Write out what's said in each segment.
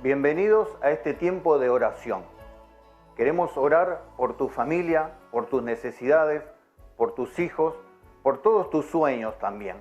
Bienvenidos a este tiempo de oración. Queremos orar por tu familia, por tus necesidades, por tus hijos, por todos tus sueños también.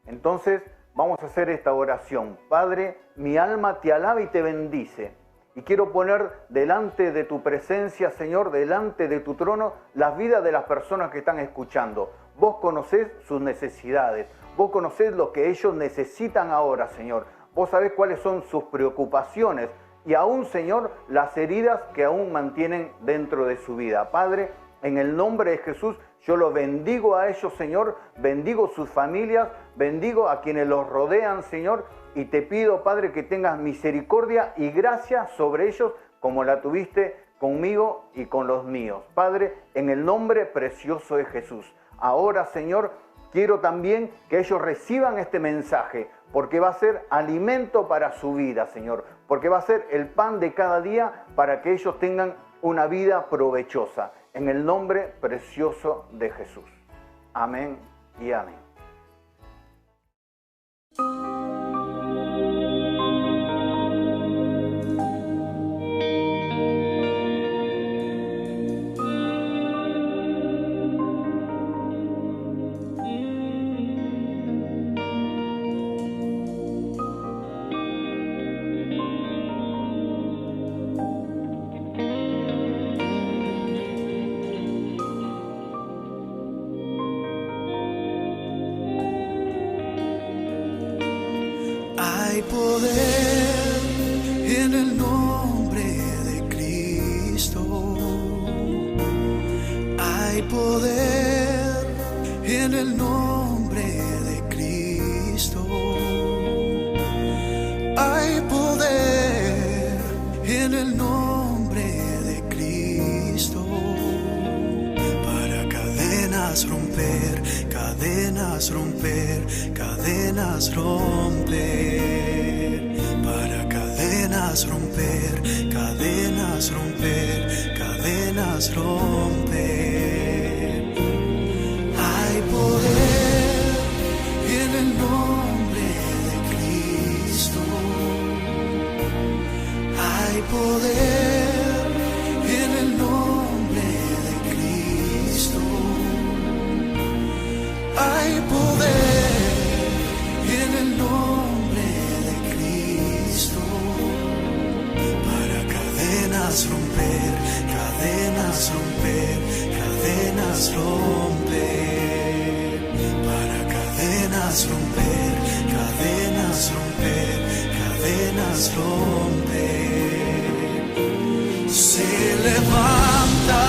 Entonces vamos a hacer esta oración. Padre, mi alma te alaba y te bendice. Y quiero poner delante de tu presencia, Señor, delante de tu trono, las vidas de las personas que están escuchando. Vos conocés sus necesidades, vos conocés lo que ellos necesitan ahora, Señor. Vos sabés cuáles son sus preocupaciones y aún, Señor, las heridas que aún mantienen dentro de su vida. Padre, en el nombre de Jesús, yo los bendigo a ellos, Señor, bendigo sus familias, bendigo a quienes los rodean, Señor, y te pido, Padre, que tengas misericordia y gracia sobre ellos como la tuviste conmigo y con los míos. Padre, en el nombre precioso de Jesús. Ahora, Señor, quiero también que ellos reciban este mensaje, porque va a ser alimento para su vida, Señor, porque va a ser el pan de cada día para que ellos tengan una vida provechosa. En el nombre precioso de Jesús. Amén y amén. Hay poder en el nombre de Cristo. Hay poder en el nombre de Cristo. Hay poder en el nombre de Cristo. Para cadenas romper, cadenas romper, cadenas romper. Para cadenas romper, cadenas romper, cadenas romper. Hay poder en el nombre de Cristo. Hay poder en el nombre de Cristo. Hay poder en el nombre de Cristo. Para cadenas romper, cadenas romper, cadenas romper. Para cadenas romper, cadenas romper, cadenas romper. Se levanta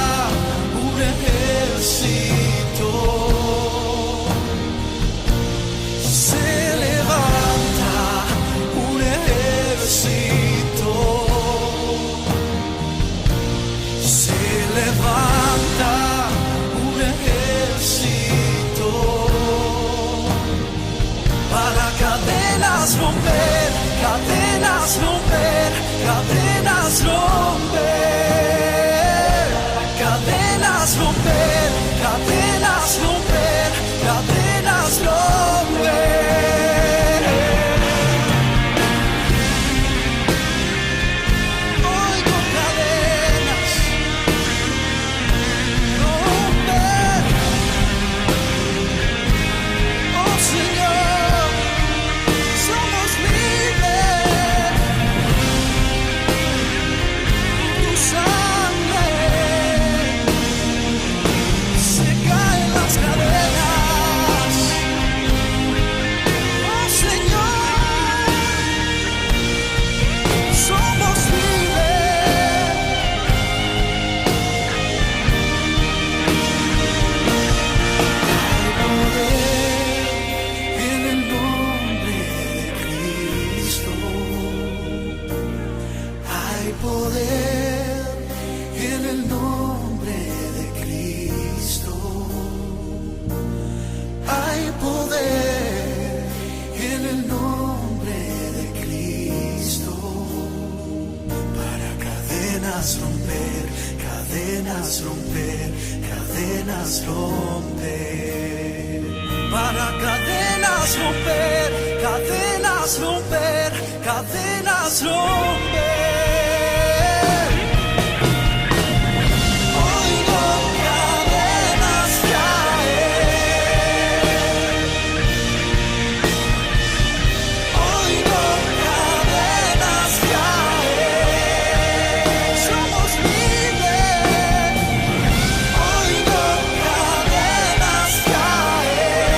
un ejército. Se levanta un ejército. Se levanta un ejército. Para cadenas romper, cadenas romper, cadenas romper. Cadenas romper, cadenas romper, cadenas romper. Oigo cadenas romper. Oh Señor, somos libres. Tu sangre se caen las cadenas. Oh Señor, somos libres. Hay poder en el nombre de Cristo. Hay poder en el nombre de Cristo. Hay poder en el nombre de Cristo. Para cadenas romper, cadenas romper, cadenas romper. para cadenas romper, cadenas romper, cadenas romper. Oigo cadenas caer, oigo cadenas caer. Somos libres. Oigo cadenas caer,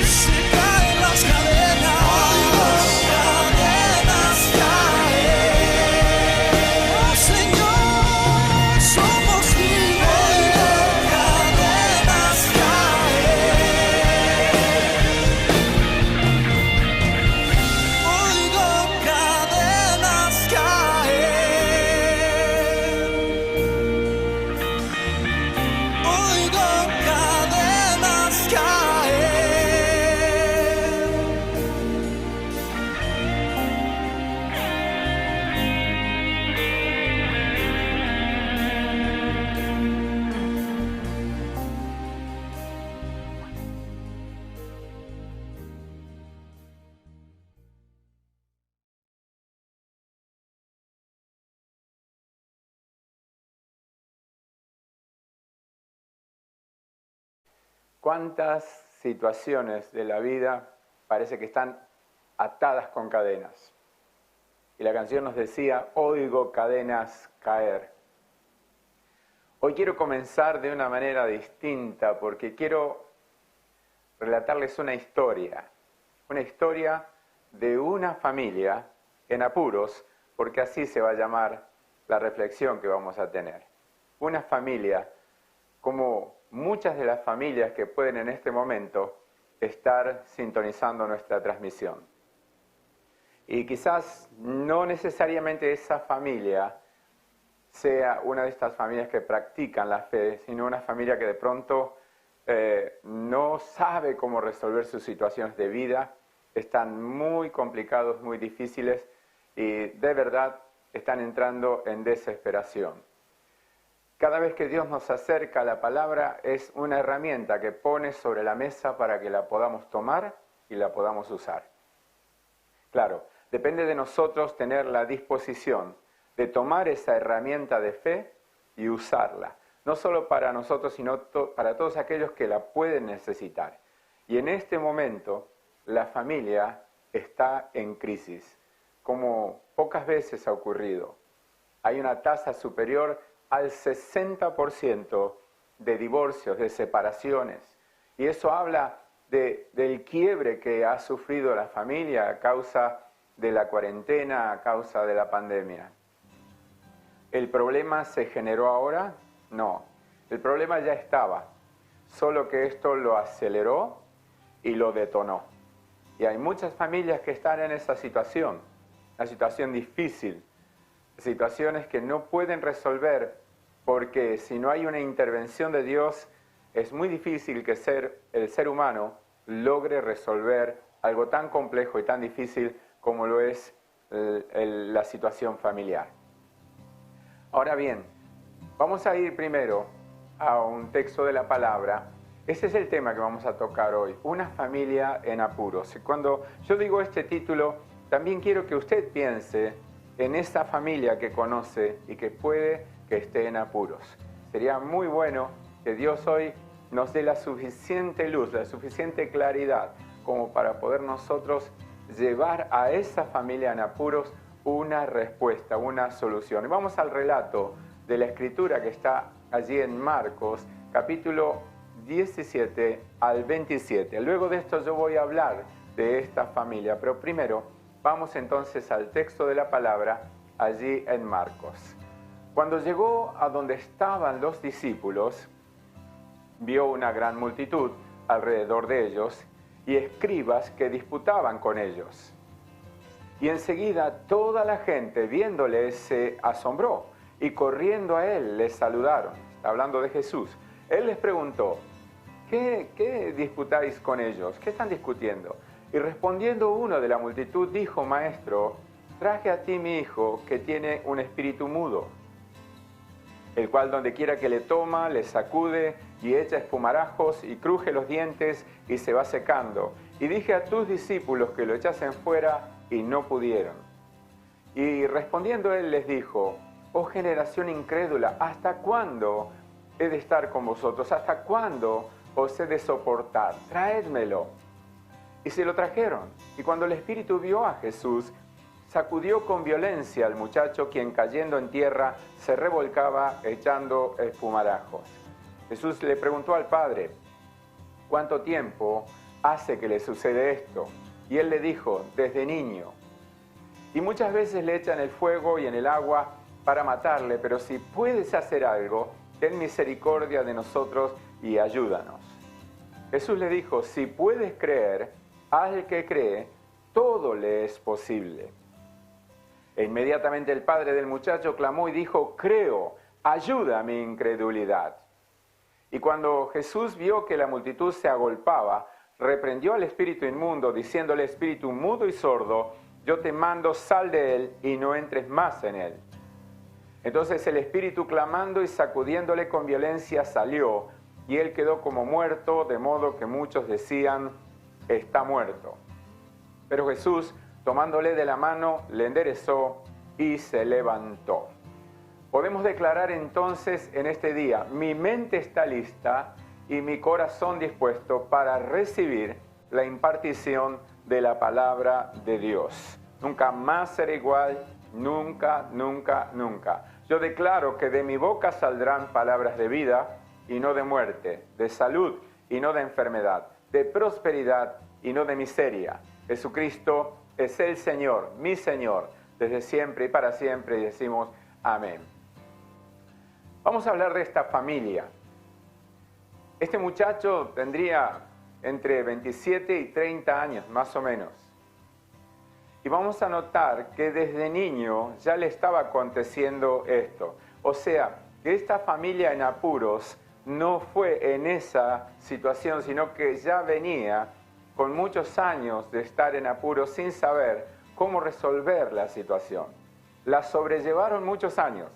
se caen las cadenas. Oigo cadenas caer, oh Señor, somos libres. Oigo cadenas caer, oigo cadenas caer, ¿Cuántas situaciones de la vida parece que están atadas con cadenas? Y la canción nos decía, oigo cadenas caer. Hoy quiero comenzar de una manera distinta porque quiero relatarles una historia de una familia en apuros, porque así se va a llamar la reflexión que vamos a tener. Una familia como muchas de las familias que pueden en este momento estar sintonizando nuestra transmisión. Y quizás no necesariamente esa familia sea una de estas familias que practican la fe, sino una familia que de pronto no sabe cómo resolver sus situaciones de vida, están muy complicados, muy difíciles y de verdad están entrando en desesperación. Cada vez que Dios nos acerca a la palabra es una herramienta que pone sobre la mesa para que la podamos tomar y la podamos usar. Claro, depende de nosotros tener la disposición de tomar esa herramienta de fe y usarla. No solo para nosotros, sino para todos aquellos que la pueden necesitar. Y en este momento, la familia está en crisis, como pocas veces ha ocurrido. Hay una tasa superior al 60% de divorcios, de separaciones. Y eso habla del quiebre que ha sufrido la familia a causa de la cuarentena, a causa de la pandemia. ¿El problema se generó ahora? No. El problema ya estaba, solo que esto lo aceleró y lo detonó. Y hay muchas familias que están en esa situación, una situación difícil, situaciones que no pueden resolver porque si no hay una intervención de Dios, es muy difícil que el ser humano logre resolver algo tan complejo y tan difícil como lo es la situación familiar. Ahora bien, vamos a ir primero a un texto de la palabra. Ese es el tema que vamos a tocar hoy, una familia en apuros. Y cuando yo digo este título, también quiero que usted piense en esa familia que conoce y que puede que esté en apuros. Sería muy bueno que Dios hoy nos dé la suficiente luz, la suficiente claridad como para poder nosotros llevar a esa familia en apuros una respuesta, una solución. Y vamos al relato de la Escritura que está allí en Marcos, capítulo 17 al 27. Luego de esto yo voy a hablar de esta familia, pero primero vamos entonces al texto de la palabra allí en Marcos. Cuando llegó a donde estaban los discípulos, vio una gran multitud alrededor de ellos y escribas que disputaban con ellos. Y enseguida toda la gente viéndole se asombró y corriendo a él les saludaron. Está hablando de Jesús. Él les preguntó, ¿qué disputáis con ellos? ¿Qué están discutiendo? Y respondiendo uno de la multitud dijo, Maestro, traje a ti mi hijo que tiene un espíritu mudo. el cual donde quiera que le toma, le sacude y echa espumarajos y cruje los dientes y se va secando. Y dije a tus discípulos que lo echasen fuera y no pudieron. Y respondiendo él les dijo, oh generación incrédula, ¿hasta cuándo he de estar con vosotros? ¿Hasta cuándo os he de soportar? Traédmelo. Y se lo trajeron. Y cuando el espíritu vio a Jesús, sacudió con violencia al muchacho, quien cayendo en tierra se revolcaba echando espumarajos. Jesús le preguntó al padre, ¿cuánto tiempo hace que le sucede esto? Y él le dijo, desde niño. Y muchas veces le echan el fuego y en el agua para matarle, pero si puedes hacer algo, ten misericordia de nosotros y ayúdanos. Jesús le dijo, si puedes creer, al que cree, todo le es posible. E inmediatamente el padre del muchacho clamó y dijo, creo, ayuda a mi incredulidad. Y cuando Jesús vio que la multitud se agolpaba, reprendió al espíritu inmundo, diciéndole, espíritu mudo y sordo, yo te mando, sal de él y no entres más en él. Entonces el espíritu, clamando y sacudiéndole con violencia, salió, y él quedó como muerto, de modo que muchos decían, está muerto. Pero Jesús, tomándole de la mano, le enderezó y se levantó. Podemos declarar entonces en este día, mi mente está lista y mi corazón dispuesto para recibir la impartición de la palabra de Dios. Nunca más seré igual, nunca, nunca, nunca. Yo declaro que de mi boca saldrán palabras de vida y no de muerte, de salud y no de enfermedad, de prosperidad y no de miseria. Jesucristo es el Señor, mi Señor, desde siempre y para siempre, y decimos amén. Vamos a hablar de esta familia. Este muchacho tendría entre 27 y 30 años, más o menos. Y vamos a notar que desde niño ya le estaba aconteciendo esto. O sea, que esta familia en apuros no fue en esa situación, sino que ya venía con muchos años de estar en apuros sin saber cómo resolver la situación. La sobrellevaron muchos años,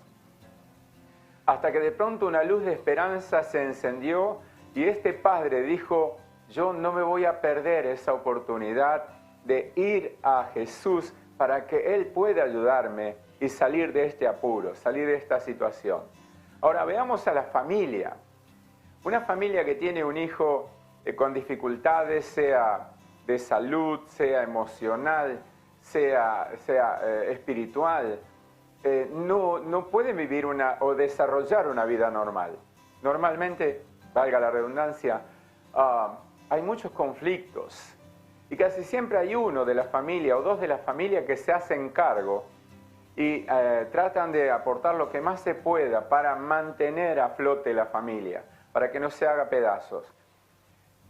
hasta que de pronto una luz de esperanza se encendió y este padre dijo, yo no me voy a perder esa oportunidad de ir a Jesús para que Él pueda ayudarme y salir de este apuro, salir de esta situación. Ahora veamos a la familia. Una familia que tiene un hijo con dificultades, sea de salud, sea emocional, sea espiritual, no pueden vivir o desarrollar una vida normal. Normalmente, valga la redundancia, hay muchos conflictos y casi siempre hay uno de la familia o dos de la familia que se hacen cargo y tratan de aportar lo que más se pueda para mantener a flote la familia, para que no se haga pedazos.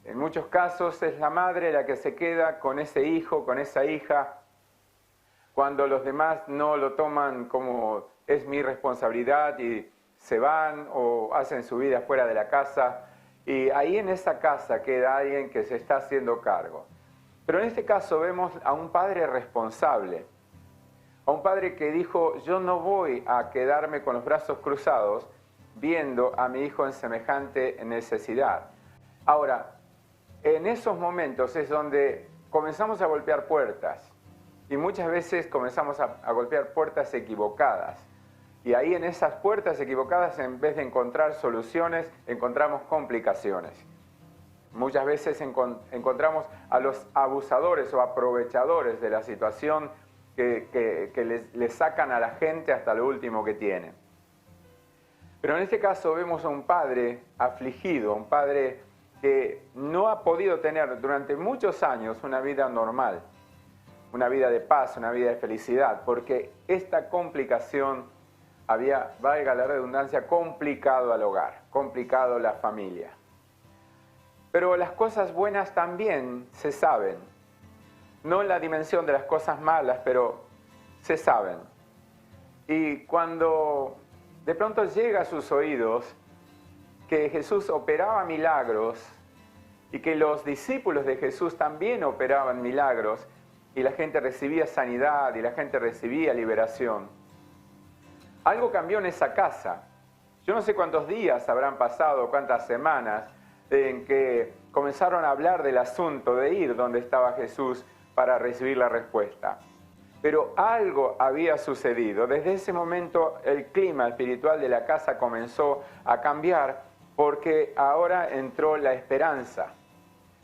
En muchos casos es la madre la que se queda con ese hijo, con esa hija, cuando los demás no lo toman como es mi responsabilidad y se van o hacen su vida fuera de la casa. Y ahí en esa casa queda alguien que se está haciendo cargo. Pero en este caso vemos a un padre responsable, a un padre que dijo, yo no voy a quedarme con los brazos cruzados viendo a mi hijo en semejante necesidad. Ahora, en esos momentos es donde comenzamos a golpear puertas y muchas veces comenzamos a golpear puertas equivocadas. Y ahí en esas puertas equivocadas, en vez de encontrar soluciones, encontramos complicaciones. Muchas veces encontramos a los abusadores o aprovechadores de la situación que les sacan a la gente hasta lo último que tienen. Pero en este caso vemos a un padre afligido, un padre que no ha podido tener durante muchos años una vida normal, una vida de paz, una vida de felicidad, porque esta complicación había, valga la redundancia, complicado al hogar, complicado la familia. Pero las cosas buenas también se saben, no en la dimensión de las cosas malas, pero se saben. Y cuando de pronto llega a sus oídos que Jesús operaba milagros y que los discípulos de Jesús también operaban milagros y la gente recibía sanidad y la gente recibía liberación, algo cambió en esa casa. Yo no sé cuántos días habrán pasado, cuántas semanas, en que comenzaron a hablar del asunto de ir donde estaba Jesús para recibir la respuesta. Pero algo había sucedido. Desde ese momento el clima espiritual de la casa comenzó a cambiar porque ahora entró la esperanza.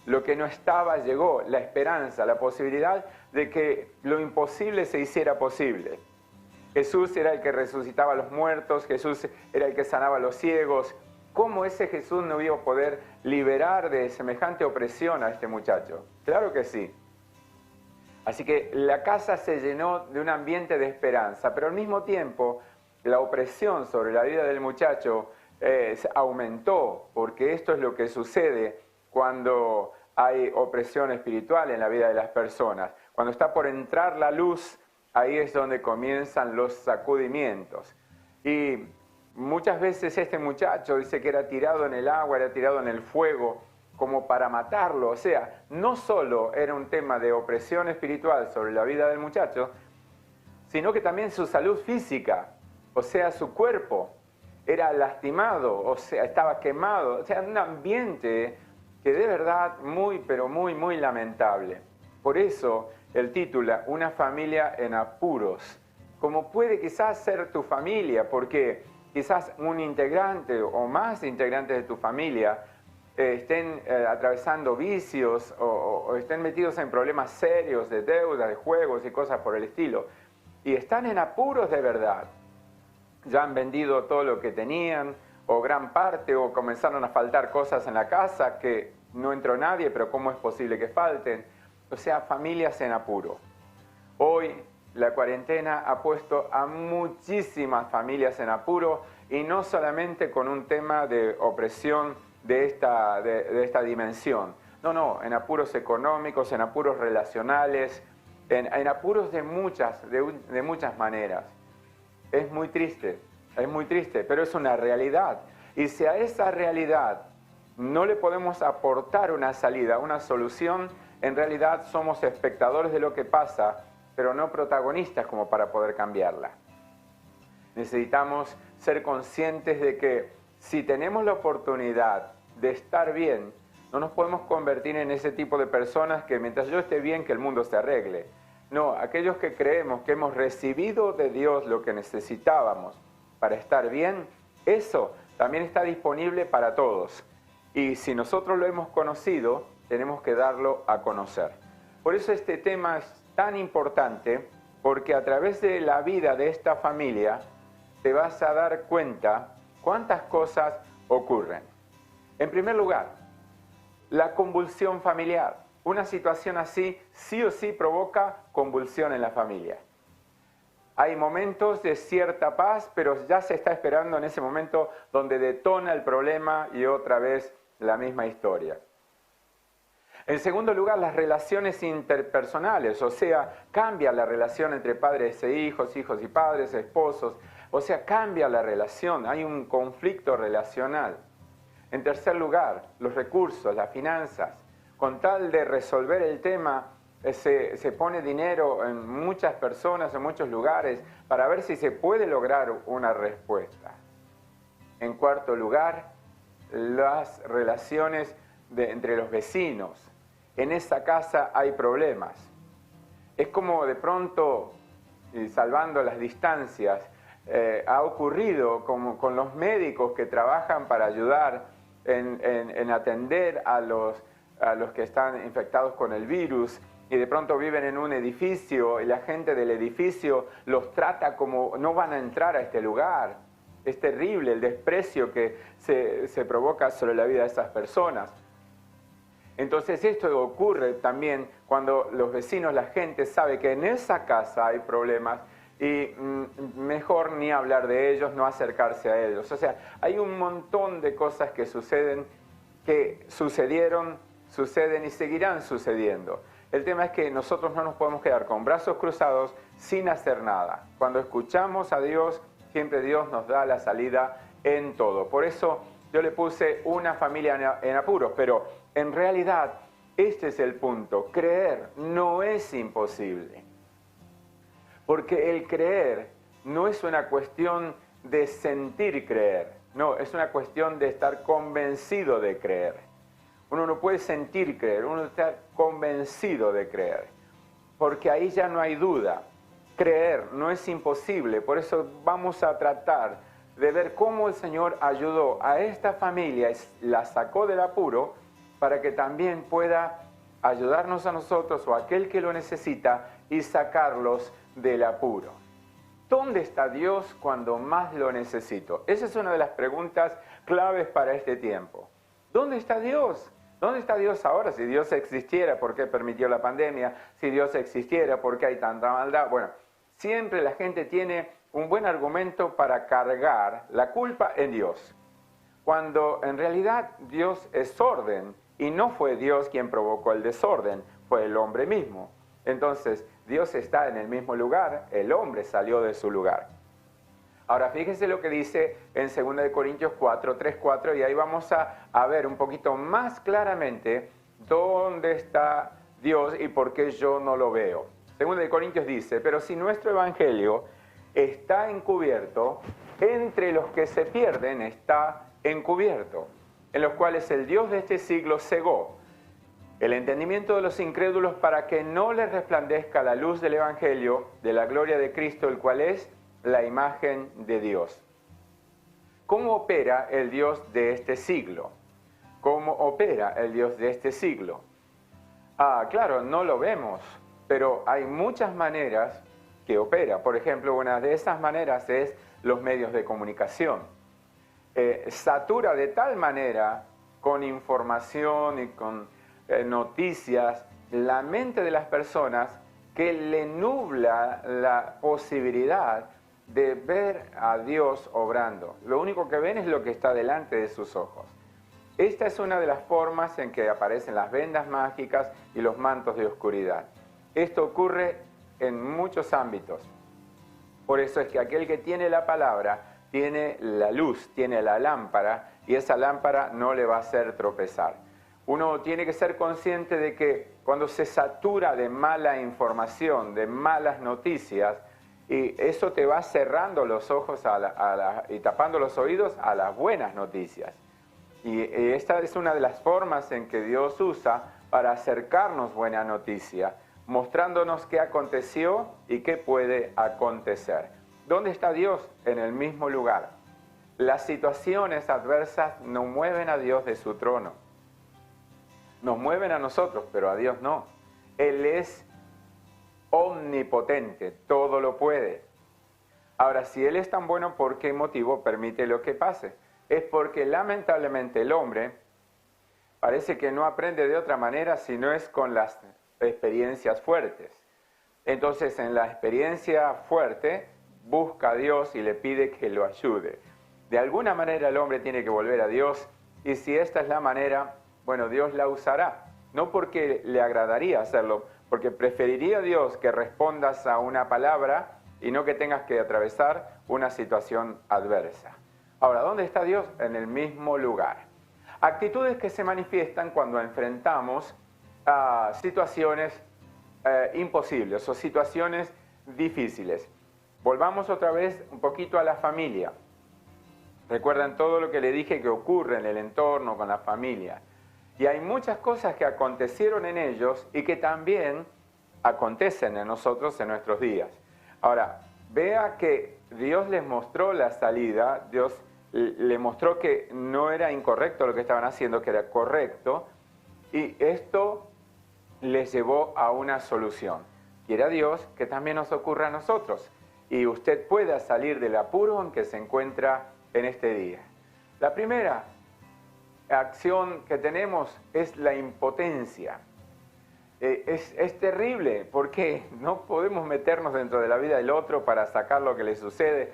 Lo que no estaba llegó, la esperanza, la posibilidad de que lo imposible se hiciera posible. Jesús era el que resucitaba a los muertos, Jesús era el que sanaba a los ciegos. ¿Cómo ese Jesús no iba a poder liberar de semejante opresión a este muchacho? Claro que sí. Así que la casa se llenó de un ambiente de esperanza, pero al mismo tiempo la opresión sobre la vida del muchacho aumentó, porque esto es lo que sucede cuando hay opresión espiritual en la vida de las personas. Cuando está por entrar la luz, ahí es donde comienzan los sacudimientos. Y muchas veces este muchacho dice que era tirado en el agua, era tirado en el fuego, como para matarlo. O sea, no solo era un tema de opresión espiritual sobre la vida del muchacho, sino que también su salud física, o sea, su cuerpo, era lastimado, o sea, estaba quemado. O sea, un ambiente que de verdad muy, pero muy lamentable. Por eso el título, Una familia en apuros. Como puede quizás ser tu familia, porque quizás un integrante o más integrantes de tu familia estén atravesando vicios o estén metidos en problemas serios de deuda, de juegos y cosas por el estilo. Y están en apuros de verdad. Ya han vendido todo lo que tenían, o gran parte, o comenzaron a faltar cosas en la casa que no entró nadie, pero ¿cómo es posible que falten? O sea, familias en apuro. Hoy la cuarentena ha puesto a muchísimas familias en apuro, y no solamente con un tema de opresión de esta dimensión. No, en apuros económicos, en apuros relacionales, en apuros de muchas maneras. Es muy triste, pero es una realidad. Y si a esa realidad no le podemos aportar una salida, una solución, en realidad somos espectadores de lo que pasa, pero no protagonistas como para poder cambiarla. Necesitamos ser conscientes de que si tenemos la oportunidad de estar bien, no nos podemos convertir en ese tipo de personas que mientras yo esté bien, que el mundo se arregle. No, aquellos que creemos que hemos recibido de Dios lo que necesitábamos para estar bien, eso también está disponible para todos. Y si nosotros lo hemos conocido, tenemos que darlo a conocer. Por eso este tema es tan importante, porque a través de la vida de esta familia te vas a dar cuenta cuántas cosas ocurren. En primer lugar, la convulsión familiar. Una situación así sí o sí provoca convulsión en la familia. Hay momentos de cierta paz, pero ya se está esperando en ese momento donde detona el problema y otra vez la misma historia. En segundo lugar, las relaciones interpersonales, o sea, cambia la relación entre padres e hijos, hijos y padres, esposos, o sea, cambia la relación, hay un conflicto relacional. En tercer lugar, los recursos, las finanzas. Con tal de resolver el tema, se pone dinero en muchas personas, en muchos lugares, para ver si se puede lograr una respuesta. En cuarto lugar, las relaciones entre los vecinos. En esa casa hay problemas. Es como de pronto, y salvando las distancias, ha ocurrido como con los médicos que trabajan para ayudar en atender a los que están infectados con el virus, y de pronto viven en un edificio y la gente del edificio los trata como no van a entrar a este lugar. Es terrible el desprecio que se provoca sobre la vida de esas personas. Entonces esto ocurre también cuando los vecinos, la gente sabe que en esa casa hay problemas y mejor ni hablar de ellos, no acercarse a ellos. O sea, hay un montón de cosas que suceden, que sucedieron, suceden y seguirán sucediendo. El tema es que nosotros no nos podemos quedar con brazos cruzados sin hacer nada. Cuando escuchamos a Dios, siempre Dios nos da la salida en todo. Por eso yo le puse una familia en apuros, pero en realidad este es el punto. Creer no es imposible. Porque el creer no es una cuestión de sentir creer. No, es una cuestión de estar convencido de creer. Uno no puede sentir creer, uno está convencido de creer. Porque ahí ya no hay duda. Creer no es imposible. Por eso vamos a tratar de ver cómo el Señor ayudó a esta familia y la sacó del apuro para que también pueda ayudarnos a nosotros o a aquel que lo necesita y sacarlos del apuro. ¿Dónde está Dios cuando más lo necesito? Esa es una de las preguntas claves para este tiempo. ¿Dónde está Dios? ¿Dónde está Dios ahora? Si Dios existiera, ¿por qué permitió la pandemia? Si Dios existiera, ¿por qué hay tanta maldad? Bueno, siempre la gente tiene un buen argumento para cargar la culpa en Dios, cuando en realidad Dios es orden y no fue Dios quien provocó el desorden, fue el hombre mismo. Entonces, Dios está en el mismo lugar, el hombre salió de su lugar. Ahora, fíjese lo que dice en 2 Corintios 4, 3, 4, y ahí vamos a ver un poquito más claramente dónde está Dios y por qué yo no lo veo. 2 Corintios dice, pero si nuestro evangelio está encubierto, entre los que se pierden está encubierto, en los cuales el Dios de este siglo cegó el entendimiento de los incrédulos para que no les resplandezca la luz del evangelio de la gloria de Cristo, el cual es la imagen de Dios. ¿Cómo opera el Dios de este siglo? ¿Cómo opera el Dios de este siglo? Claro, no lo vemos, pero hay muchas maneras que opera. Por ejemplo, una de esas maneras es los medios de comunicación. Satura de tal manera con información y con noticias la mente de las personas que le nubla la posibilidad de ver a Dios obrando. Lo único que ven es lo que está delante de sus ojos. Esta es una de las formas en que aparecen las vendas mágicas y los mantos de oscuridad. Esto ocurre en muchos ámbitos. Por eso es que aquel que tiene la palabra tiene la luz, tiene la lámpara, y esa lámpara no le va a hacer tropezar. Uno tiene que ser consciente de que cuando se satura de mala información, de malas noticias, y eso te va cerrando los ojos y tapando los oídos a las buenas noticias. Y esta es una de las formas en que Dios usa para acercarnos buena noticia, mostrándonos qué aconteció y qué puede acontecer. ¿Dónde está Dios? En el mismo lugar. Las situaciones adversas no mueven a Dios de su trono. Nos mueven a nosotros, pero a Dios no. Él es omnipotente, todo lo puede. Ahora, si Él es tan bueno, ¿por qué motivo permite lo que pase? Es porque lamentablemente el hombre parece que no aprende de otra manera si no es con las experiencias fuertes. Entonces, en la experiencia fuerte, busca a Dios y le pide que lo ayude. De alguna manera el hombre tiene que volver a Dios, y si esta es la manera, bueno, Dios la usará. No porque le agradaría hacerlo, porque preferiría Dios que respondas a una palabra y no que tengas que atravesar una situación adversa. Ahora, ¿dónde está Dios? En el mismo lugar. Actitudes que se manifiestan cuando enfrentamos situaciones imposibles o situaciones difíciles. Volvamos otra vez un poquito a la familia. Recuerdan todo lo que le dije que ocurre en el entorno con la familia. Y hay muchas cosas que acontecieron en ellos y que también acontecen en nosotros en nuestros días. Ahora, vea que Dios les mostró la salida, Dios le mostró que no era incorrecto lo que estaban haciendo, que era correcto, y esto les llevó a una solución. Quiera Dios que también nos ocurra a nosotros y usted pueda salir del apuro en que se encuentra en este día. La primera acción que tenemos es la impotencia. Es terrible porque no podemos meternos dentro de la vida del otro para sacar lo que le sucede.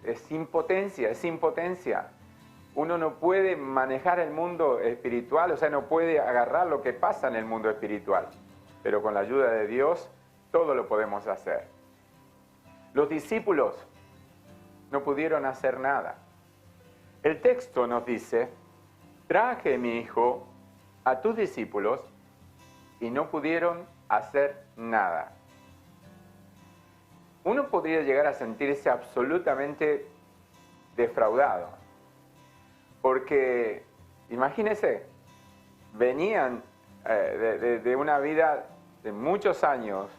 Es impotencia. Uno no puede manejar el mundo espiritual, o sea, no puede agarrar lo que pasa en el mundo espiritual. Pero con la ayuda de Dios, todo lo podemos hacer. Los discípulos no pudieron hacer nada. El texto nos dice, traje, mi hijo, a tus discípulos y no pudieron hacer nada. Uno podría llegar a sentirse absolutamente defraudado. Porque, imagínense, venían de una vida de muchos años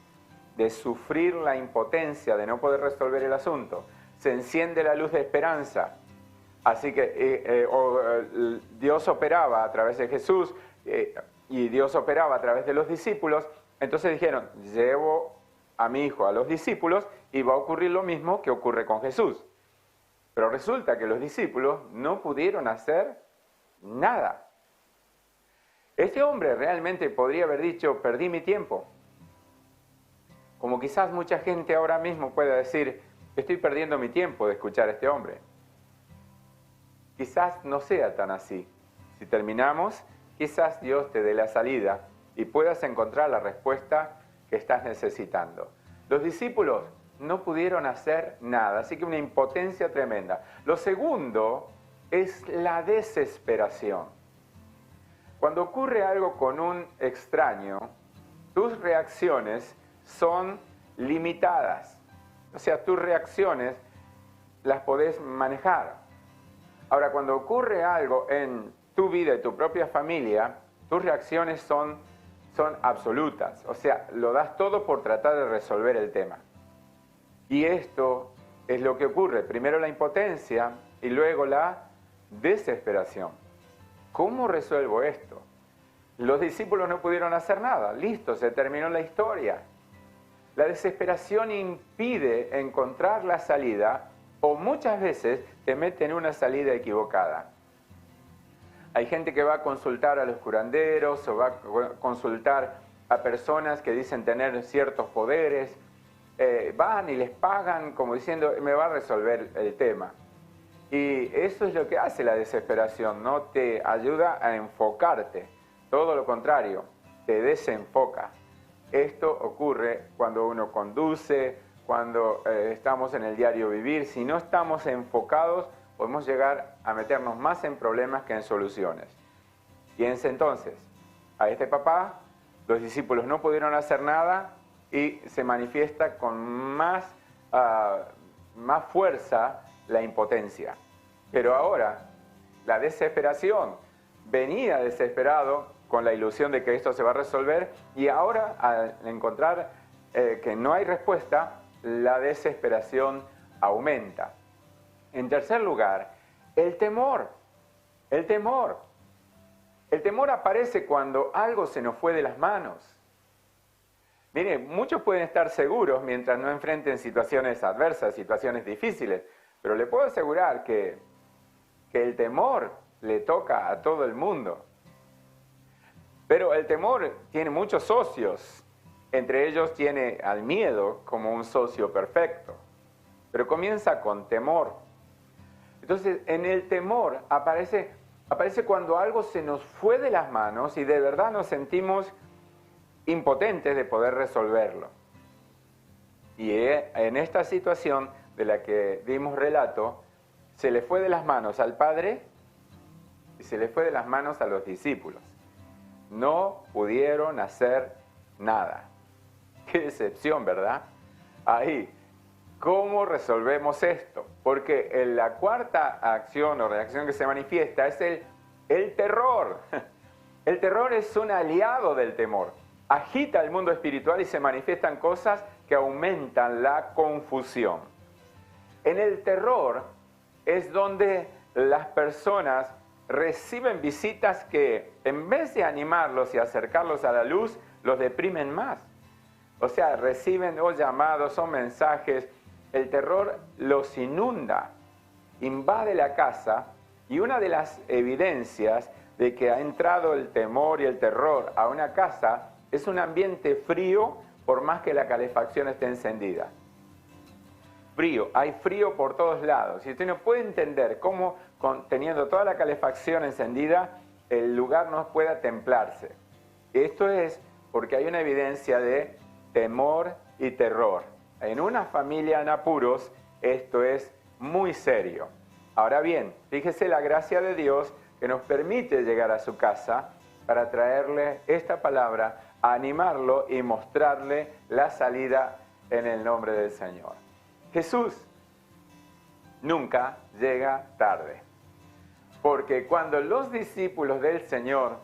de sufrir la impotencia, de no poder resolver el asunto. Se enciende la luz de esperanza. Así que Dios operaba a través de Jesús y Dios operaba a través de los discípulos. Entonces dijeron, llevo a mi hijo a los discípulos y va a ocurrir lo mismo que ocurre con Jesús. Pero resulta que los discípulos no pudieron hacer nada. Este hombre realmente podría haber dicho, perdí mi tiempo. Como quizás mucha gente ahora mismo pueda decir, estoy perdiendo mi tiempo de escuchar a este hombre. Quizás no sea tan así. Si terminamos, quizás Dios te dé la salida y puedas encontrar la respuesta que estás necesitando. Los discípulos no pudieron hacer nada, así que una impotencia tremenda. Lo segundo es la desesperación. Cuando ocurre algo con un extraño, tus reacciones son limitadas. O sea, tus reacciones las podés manejar. Ahora, cuando ocurre algo en tu vida y tu propia familia, tus reacciones son absolutas. O sea, lo das todo por tratar de resolver el tema. Y esto es lo que ocurre. Primero la impotencia y luego la desesperación. ¿Cómo resuelvo esto? Los discípulos no pudieron hacer nada. Listo, se terminó la historia. La desesperación impide encontrar la salida o muchas veces te mete en una salida equivocada. Hay gente que va a consultar a los curanderos o va a consultar a personas que dicen tener ciertos poderes. Van y les pagan como diciendo, me va a resolver el tema. Y eso es lo que hace la desesperación, no te ayuda a enfocarte. Todo lo contrario, te desenfoca. Esto ocurre cuando uno conduce, cuando estamos en el diario vivir. Si no estamos enfocados, podemos llegar a meternos más en problemas que en soluciones. Piense entonces, a este papá, los discípulos no pudieron hacer nada y se manifiesta con más fuerza la impotencia. Pero ahora, la desesperación, venía desesperado con la ilusión de que esto se va a resolver y ahora al encontrar que no hay respuesta, la desesperación aumenta. En tercer lugar, el temor. El temor. El temor aparece cuando algo se nos fue de las manos. Mire, muchos pueden estar seguros mientras no enfrenten situaciones adversas, situaciones difíciles, pero le puedo asegurar que el temor le toca a todo el mundo. Pero el temor tiene muchos socios, entre ellos tiene al miedo como un socio perfecto, pero comienza con temor. Entonces, en el temor aparece cuando algo se nos fue de las manos y de verdad nos sentimos impotentes de poder resolverlo. Y en esta situación de la que dimos relato, se le fue de las manos al Padre y se le fue de las manos a los discípulos. No pudieron hacer nada. Qué decepción, ¿verdad? Ahí, ¿cómo resolvemos esto? Porque en la cuarta acción o reacción que se manifiesta es el terror. El terror es un aliado del temor. Agita el mundo espiritual y se manifiestan cosas que aumentan la confusión. En el terror es donde las personas reciben visitas que en vez de animarlos y acercarlos a la luz, los deprimen más. O sea, reciben llamados o mensajes. El terror los inunda, invade la casa y una de las evidencias de que ha entrado el temor y el terror a una casa es un ambiente frío por más que la calefacción esté encendida. Frío, hay frío por todos lados y usted no puede entender cómo teniendo toda la calefacción encendida el lugar no pueda templarse. Esto es porque hay una evidencia de temor y terror. En una familia en apuros, esto es muy serio. Ahora bien, fíjese la gracia de Dios que nos permite llegar a su casa para traerle esta palabra, animarlo y mostrarle la salida en el nombre del Señor. Jesús nunca llega tarde. Porque cuando los discípulos del Señor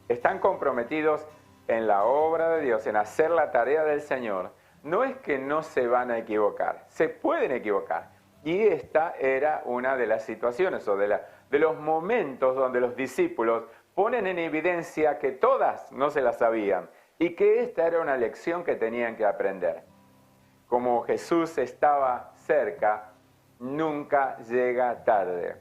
están comprometidos en la obra de Dios, en hacer la tarea del Señor, no es que no se van a equivocar, se pueden equivocar. Y esta era una de las situaciones o de los momentos donde los discípulos ponen en evidencia que todas no se las sabían y que esta era una lección que tenían que aprender. Como Jesús estaba cerca, nunca llega tarde.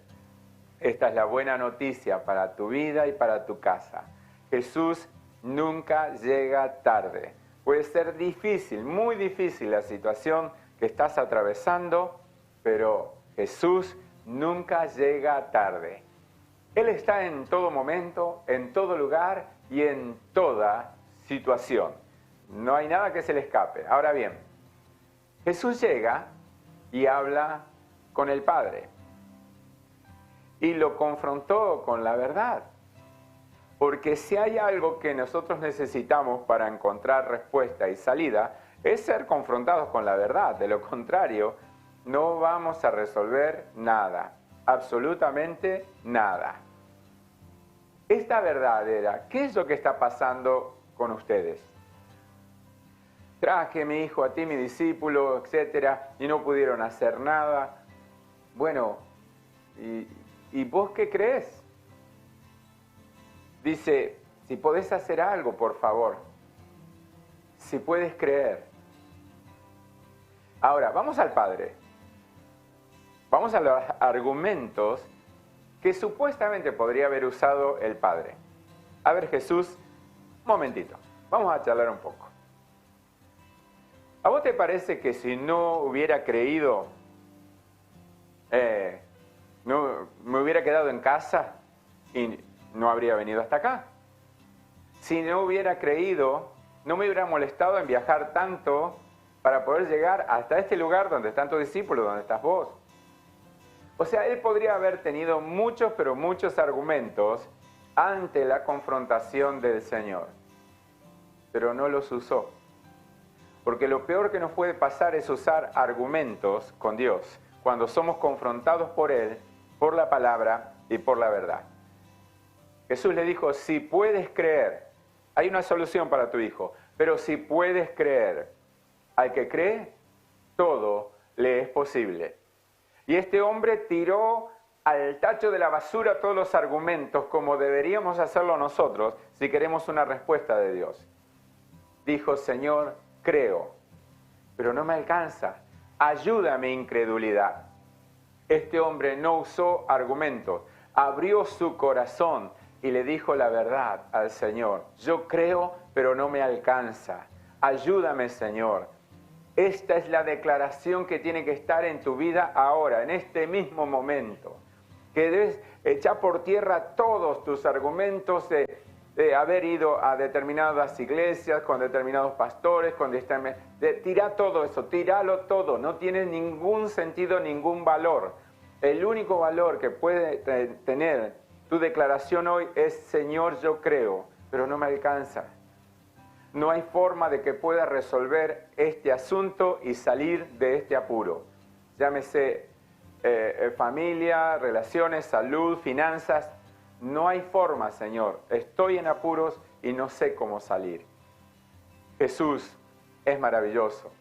Esta es la buena noticia para tu vida y para tu casa. Jesús nunca llega tarde. Puede ser difícil, muy difícil la situación que estás atravesando, pero Jesús nunca llega tarde. Él está en todo momento, en todo lugar y en toda situación. No hay nada que se le escape. Ahora bien, Jesús llega y habla con el Padre y lo confrontó con la verdad. Porque si hay algo que nosotros necesitamos para encontrar respuesta y salida, es ser confrontados con la verdad. De lo contrario, no vamos a resolver nada, absolutamente nada. Esta verdad era, ¿qué es lo que está pasando con ustedes? Traje mi hijo a ti, mi discípulo, etcétera, y no pudieron hacer nada. Bueno, ¿y vos qué crees? Dice, si podés hacer algo, por favor. Si puedes creer. Ahora, vamos al Padre. Vamos a los argumentos que supuestamente podría haber usado el Padre. A ver, Jesús, un momentito. Vamos a charlar un poco. ¿A vos te parece que si no hubiera creído, no me hubiera quedado en casa y no habría venido hasta acá? Si no hubiera creído, no me hubiera molestado en viajar tanto para poder llegar hasta este lugar donde están tus discípulos, donde estás vos. O sea, él podría haber tenido muchos, pero muchos argumentos ante la confrontación del Señor, pero no los usó. Porque lo peor que nos puede pasar es usar argumentos con Dios cuando somos confrontados por Él, por la palabra y por la verdad. Jesús le dijo, si puedes creer, hay una solución para tu hijo, pero si puedes creer, al que cree, todo le es posible. Y este hombre tiró al tacho de la basura todos los argumentos como deberíamos hacerlo nosotros si queremos una respuesta de Dios. Dijo, Señor, creo, pero no me alcanza. Ayuda a mi incredulidad. Este hombre no usó argumentos, abrió su corazón y le dijo la verdad al Señor. Yo creo, pero no me alcanza. Ayúdame, Señor. Esta es la declaración que tiene que estar en tu vida ahora, en este mismo momento. Que debes echar por tierra todos tus argumentos de haber ido a determinadas iglesias, con determinados pastores, tira todo eso, tíralo todo. No tiene ningún sentido, ningún valor. El único valor que puede tener tu declaración hoy es, Señor, yo creo, pero no me alcanza. No hay forma de que pueda resolver este asunto y salir de este apuro. Llámese familia, relaciones, salud, finanzas. No hay forma, Señor. Estoy en apuros y no sé cómo salir. Jesús es maravilloso,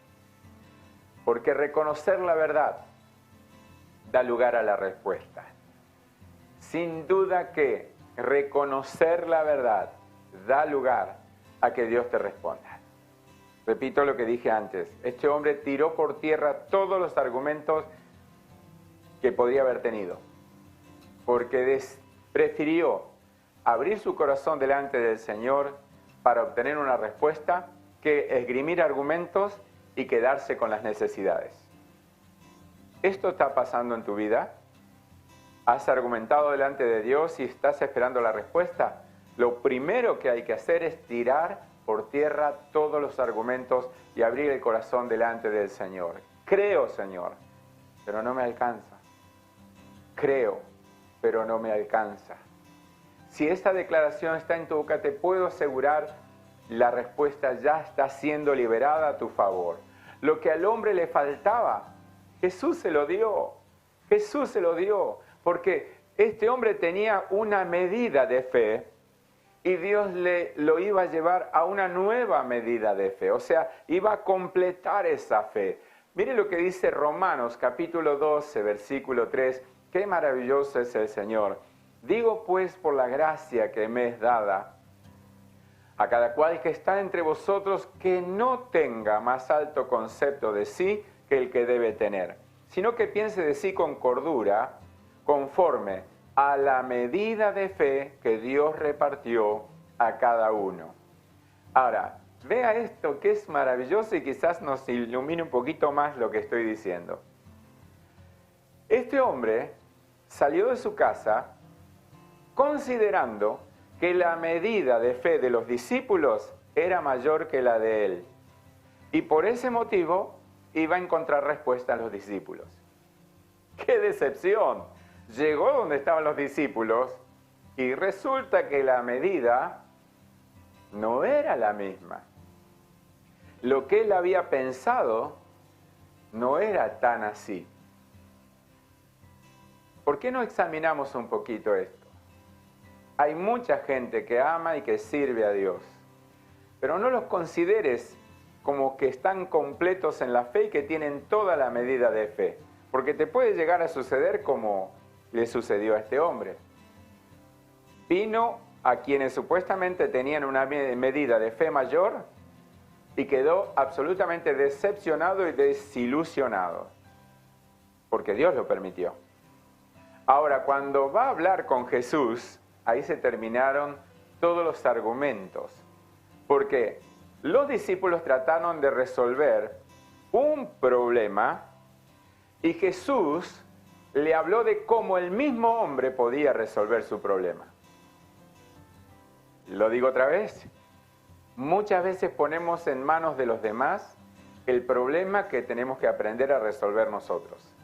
porque reconocer la verdad da lugar a la respuesta. Sin duda que reconocer la verdad da lugar a que Dios te responda. Repito lo que dije antes. Este hombre tiró por tierra todos los argumentos que podría haber tenido, porque prefirió abrir su corazón delante del Señor para obtener una respuesta que esgrimir argumentos y quedarse con las necesidades. ¿Esto está pasando en tu vida? ¿Has argumentado delante de Dios y estás esperando la respuesta? Lo primero que hay que hacer es tirar por tierra todos los argumentos y abrir el corazón delante del Señor. Creo, Señor, pero no me alcanza. Creo, pero no me alcanza. Si esta declaración está en tu boca, te puedo asegurar, la respuesta ya está siendo liberada a tu favor. Lo que al hombre le faltaba, Jesús se lo dio. Jesús se lo dio, porque este hombre tenía una medida de fe y Dios lo iba a llevar a una nueva medida de fe, o sea, iba a completar esa fe. Mire lo que dice Romanos capítulo 12, versículo 3, qué maravilloso es el Señor. Digo pues por la gracia que me es dada, a cada cual que está entre vosotros, que no tenga más alto concepto de sí que el que debe tener, sino que piense de sí con cordura, conforme a la medida de fe que Dios repartió a cada uno. Ahora, vea esto que es maravilloso y quizás nos ilumine un poquito más lo que estoy diciendo. Este hombre salió de su casa considerando que la medida de fe de los discípulos era mayor que la de él. Y por ese motivo iba a encontrar respuesta a los discípulos. ¡Qué decepción! Llegó donde estaban los discípulos y resulta que la medida no era la misma. Lo que él había pensado no era tan así. ¿Por qué no examinamos un poquito esto? Hay mucha gente que ama y que sirve a Dios, pero no los consideres como que están completos en la fe y que tienen toda la medida de fe, porque te puede llegar a suceder como le sucedió a este hombre. Vino a quienes supuestamente tenían una medida de fe mayor y quedó absolutamente decepcionado y desilusionado, porque Dios lo permitió. Ahora, cuando va a hablar con Jesús, ahí se terminaron todos los argumentos, porque los discípulos trataron de resolver un problema y Jesús le habló de cómo el mismo hombre podía resolver su problema. Lo digo otra vez, muchas veces ponemos en manos de los demás el problema que tenemos que aprender a resolver nosotros.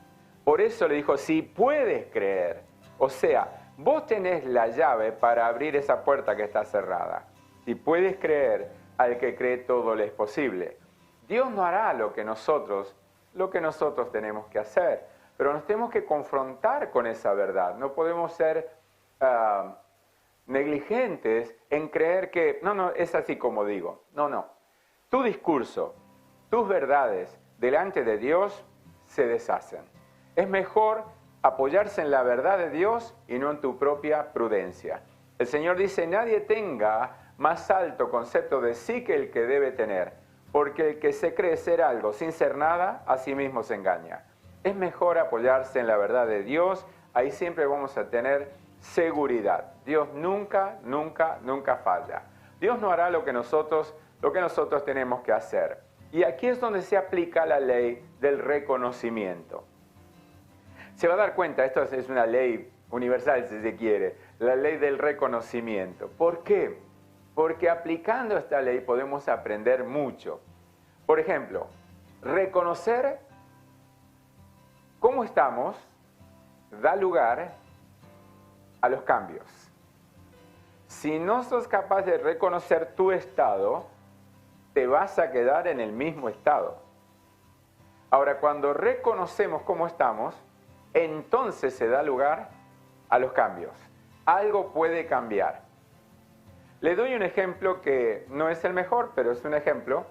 Por eso le dijo, si puedes creer, o sea, vos tenés la llave para abrir esa puerta que está cerrada. Si puedes creer, al que cree todo le es posible. Dios no hará lo que nosotros tenemos que hacer, pero nos tenemos que confrontar con esa verdad. No podemos ser negligentes en creer que, no, es así como digo. No. Tu discurso, tus verdades delante de Dios se deshacen. Es mejor apoyarse en la verdad de Dios y no en tu propia prudencia. El Señor dice, nadie tenga más alto concepto de sí que el que debe tener, porque el que se cree ser algo sin ser nada, a sí mismo se engaña. Es mejor apoyarse en la verdad de Dios, ahí siempre vamos a tener seguridad. Dios nunca falla. Dios no hará lo que nosotros tenemos que hacer. Y aquí es donde se aplica la ley del reconocimiento. Se va a dar cuenta, esto es una ley universal si se quiere, la ley del reconocimiento. ¿Por qué? Porque aplicando esta ley podemos aprender mucho. Por ejemplo, reconocer cómo estamos da lugar a los cambios. Si no sos capaz de reconocer tu estado, te vas a quedar en el mismo estado. Ahora, cuando reconocemos cómo estamos, entonces se da lugar a los cambios. Algo puede cambiar. Le doy un ejemplo que no es el mejor, pero es un ejemplo.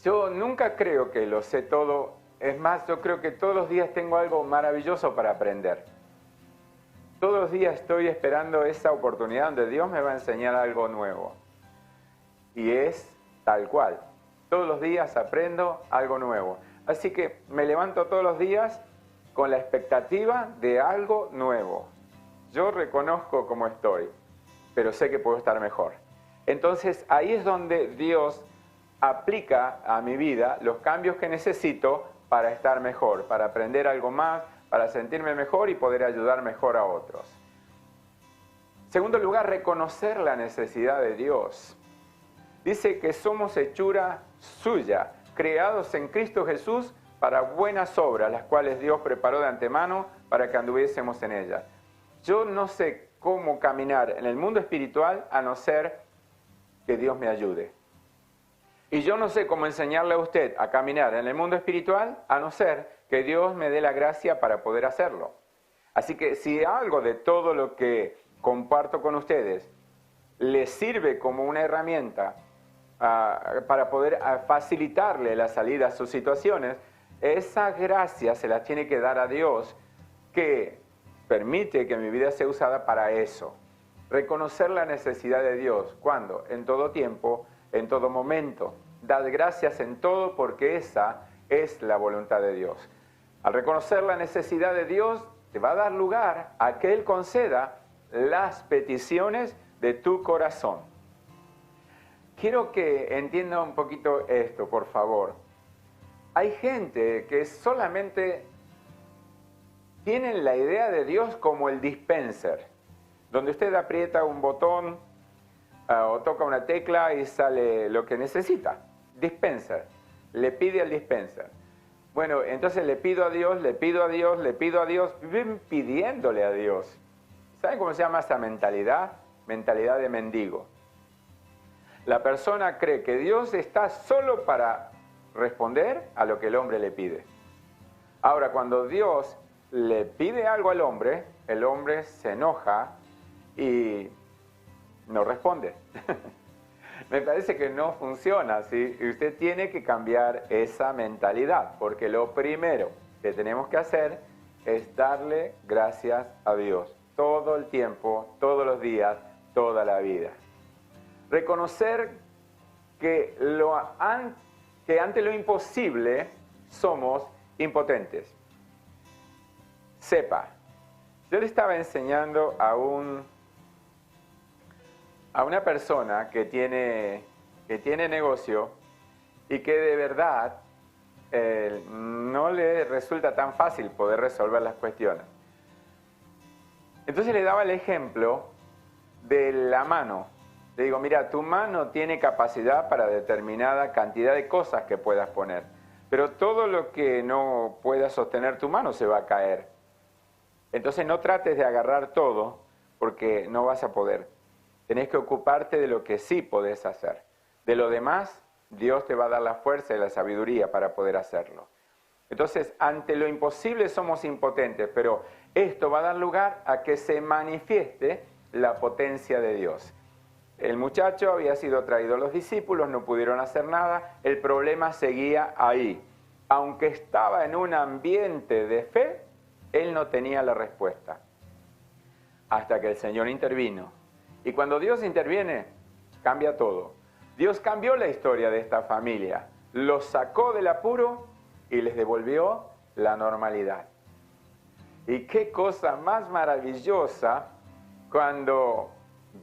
Yo nunca creo que lo sé todo. Es más, yo creo que todos los días tengo algo maravilloso para aprender. Todos los días estoy esperando esa oportunidad donde Dios me va a enseñar algo nuevo. Y es tal cual. Todos los días aprendo algo nuevo. Así que me levanto todos los días con la expectativa de algo nuevo. Yo reconozco cómo estoy, pero sé que puedo estar mejor. Entonces ahí es donde Dios aplica a mi vida los cambios que necesito para estar mejor, para aprender algo más, para sentirme mejor y poder ayudar mejor a otros. Segundo lugar, reconocer la necesidad de Dios. Dice que somos hechura suya, creados en Cristo Jesús para buenas obras, las cuales Dios preparó de antemano para que anduviésemos en ellas. Yo no sé cómo caminar en el mundo espiritual a no ser que Dios me ayude. Y yo no sé cómo enseñarle a usted a caminar en el mundo espiritual a no ser que Dios me dé la gracia para poder hacerlo. Así que si algo de todo lo que comparto con ustedes les sirve como una herramienta para poder facilitarle la salida a sus situaciones, esa gracia se la tiene que dar a Dios, que permite que mi vida sea usada para eso. Reconocer la necesidad de Dios. ¿Cuándo? En todo tiempo, en todo momento. Dad gracias en todo porque esa es la voluntad de Dios. Al reconocer la necesidad de Dios, te va a dar lugar a que Él conceda las peticiones de tu corazón. Quiero que entienda un poquito esto, por favor. Hay gente que solamente tienen la idea de Dios como el dispenser, donde usted aprieta un botón o toca una tecla y sale lo que necesita. Dispenser, le pide al dispenser. Bueno, entonces le pido a Dios, le pido a Dios, le pido a Dios, viven pidiéndole a Dios. ¿Saben cómo se llama esa mentalidad? Mentalidad de mendigo. La persona cree que Dios está solo para responder a lo que el hombre le pide. Ahora, cuando Dios le pide algo al hombre, el hombre se enoja y no responde. Me parece que no funciona así. Y usted tiene que cambiar esa mentalidad, porque lo primero que tenemos que hacer es darle gracias a Dios todo el tiempo, todos los días, toda la vida. Reconocer que ante lo imposible somos impotentes. Sepa, yo le estaba enseñando a una persona que tiene negocio y que de verdad no le resulta tan fácil poder resolver las cuestiones. Entonces le daba el ejemplo de la mano. Le digo, mira, tu mano tiene capacidad para determinada cantidad de cosas que puedas poner, pero todo lo que no pueda sostener tu mano se va a caer. Entonces no trates de agarrar todo porque no vas a poder. Tenés que ocuparte de lo que sí podés hacer. De lo demás, Dios te va a dar la fuerza y la sabiduría para poder hacerlo. Entonces, ante lo imposible somos impotentes, pero esto va a dar lugar a que se manifieste la potencia de Dios. El muchacho había sido traído a los discípulos, no pudieron hacer nada, el problema seguía ahí. Aunque estaba en un ambiente de fe, él no tenía la respuesta. Hasta que el Señor intervino. Y cuando Dios interviene, cambia todo. Dios cambió la historia de esta familia, los sacó del apuro y les devolvió la normalidad. Y qué cosa más maravillosa cuando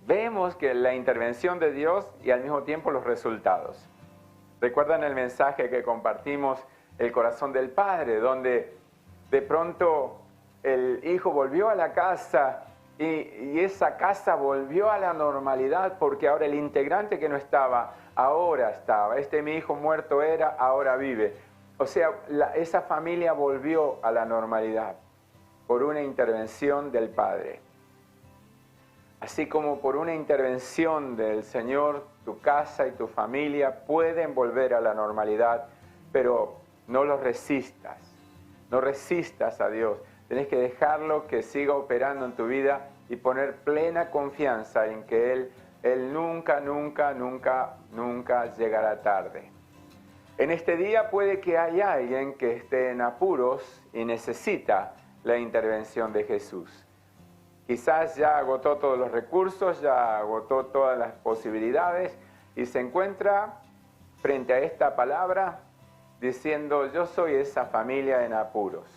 vemos que la intervención de Dios y al mismo tiempo los resultados. ¿Recuerdan el mensaje que compartimos, el corazón del Padre, donde de pronto el hijo volvió a la casa y esa casa volvió a la normalidad porque ahora el integrante que no estaba, ahora estaba. Mi hijo muerto era, ahora vive. O sea, esa familia volvió a la normalidad por una intervención del Padre. Así como por una intervención del Señor, tu casa y tu familia pueden volver a la normalidad, pero no los resistas. No resistas a Dios. Tenés que dejarlo que siga operando en tu vida y poner plena confianza en que Él nunca, nunca, nunca, nunca llegará tarde. En este día puede que haya alguien que esté en apuros y necesita la intervención de Jesús. Quizás ya agotó todos los recursos, ya agotó todas las posibilidades y se encuentra frente a esta palabra diciendo, yo soy esa familia en apuros.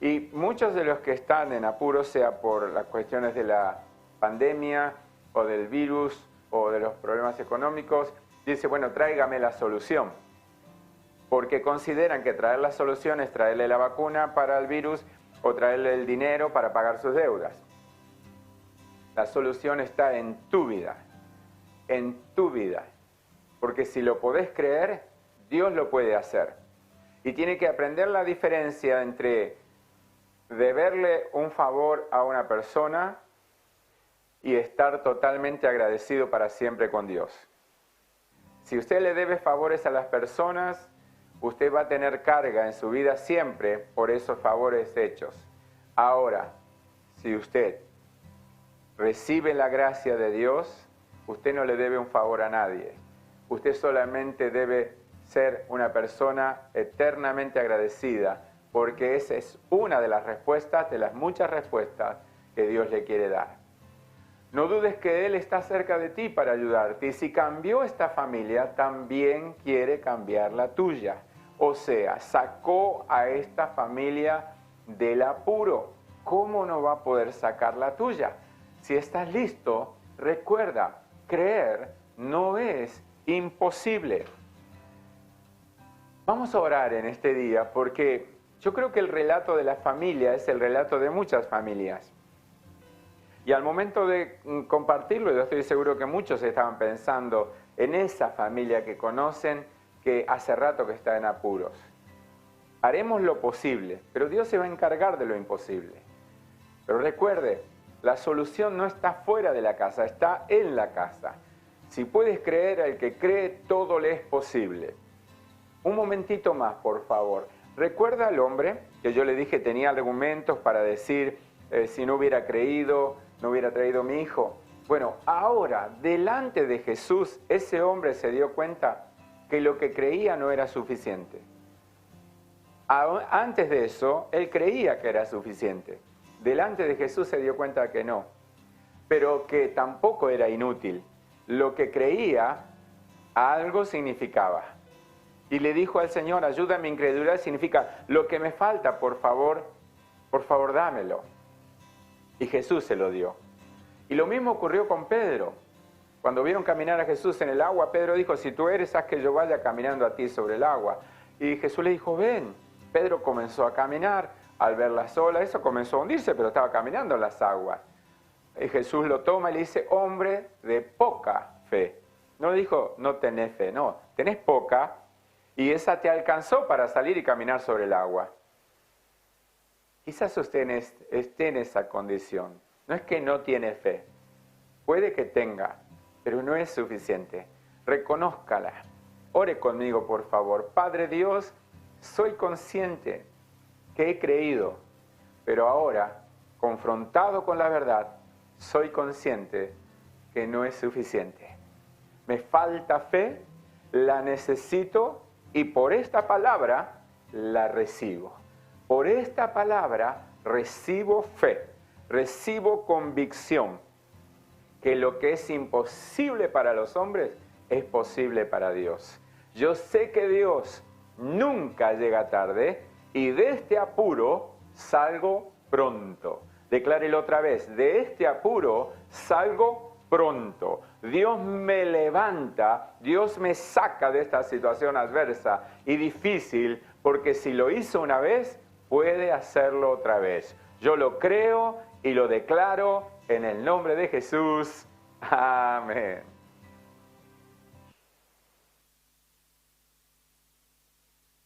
Y muchos de los que están en apuros, sea por las cuestiones de la pandemia o del virus o de los problemas económicos, dice, bueno, tráigame la solución. Porque consideran que traer la solución es traerle la vacuna para el virus o traerle el dinero para pagar sus deudas. La solución está en tu vida, porque si lo podés creer, Dios lo puede hacer. Y tiene que aprender la diferencia entre deberle un favor a una persona y estar totalmente agradecido para siempre con Dios. Si usted le debe favores a las personas, usted va a tener carga en su vida siempre por esos favores hechos. Ahora, si usted recibe la gracia de Dios, usted no le debe un favor a nadie. Usted solamente debe ser una persona eternamente agradecida, porque esa es una de las respuestas, de las muchas respuestas que Dios le quiere dar. No dudes que Él está cerca de ti para ayudarte, y si cambió esta familia, también quiere cambiar la tuya. O sea, sacó a esta familia del apuro. ¿Cómo no va a poder sacar la tuya? Si estás listo, recuerda, creer no es imposible. Vamos a orar en este día porque yo creo que el relato de la familia es el relato de muchas familias. Y al momento de compartirlo, yo estoy seguro que muchos estaban pensando en esa familia que conocen, que hace rato que está en apuros. Haremos lo posible, pero Dios se va a encargar de lo imposible. Pero recuerde, la solución no está fuera de la casa, está en la casa. Si puedes creer, al que cree, todo le es posible. Un momentito más, por favor. Recuerda al hombre que yo le dije tenía argumentos para decir, si no hubiera creído, no hubiera traído a mi hijo. Bueno, ahora, delante de Jesús, ese hombre se dio cuenta que lo que creía no era suficiente. Antes de eso, él creía que era suficiente. Delante de Jesús se dio cuenta que no, pero que tampoco era inútil. Lo que creía, algo significaba. Y le dijo al Señor, ayuda a mi incredulidad, significa, lo que me falta, por favor dámelo. Y Jesús se lo dio. Y lo mismo ocurrió con Pedro. Cuando vieron caminar a Jesús en el agua, Pedro dijo, si tú eres, haz que yo vaya caminando a ti sobre el agua. Y Jesús le dijo, ven. Pedro comenzó a caminar, al ver las olas, eso comenzó a hundirse, pero estaba caminando en las aguas. Y Jesús lo toma y le dice, hombre de poca fe. No le dijo, no tenés fe, no, tenés poca, y esa te alcanzó para salir y caminar sobre el agua. Quizás usted esté en esa condición. No es que no tiene fe, puede que tenga, pero no es suficiente. Reconózcala. Ore conmigo, por favor. Padre Dios, soy consciente que he creído, pero ahora, confrontado con la verdad, soy consciente que no es suficiente. Me falta fe, la necesito y por esta palabra la recibo. Por esta palabra recibo fe, recibo convicción que lo que es imposible para los hombres es posible para Dios. Yo sé que Dios nunca llega tarde y de este apuro salgo pronto. Declárelo otra vez, de este apuro salgo pronto. Dios me levanta, Dios me saca de esta situación adversa y difícil, porque si lo hizo una vez, puede hacerlo otra vez. Yo lo creo y lo declaro en el nombre de Jesús. Amén.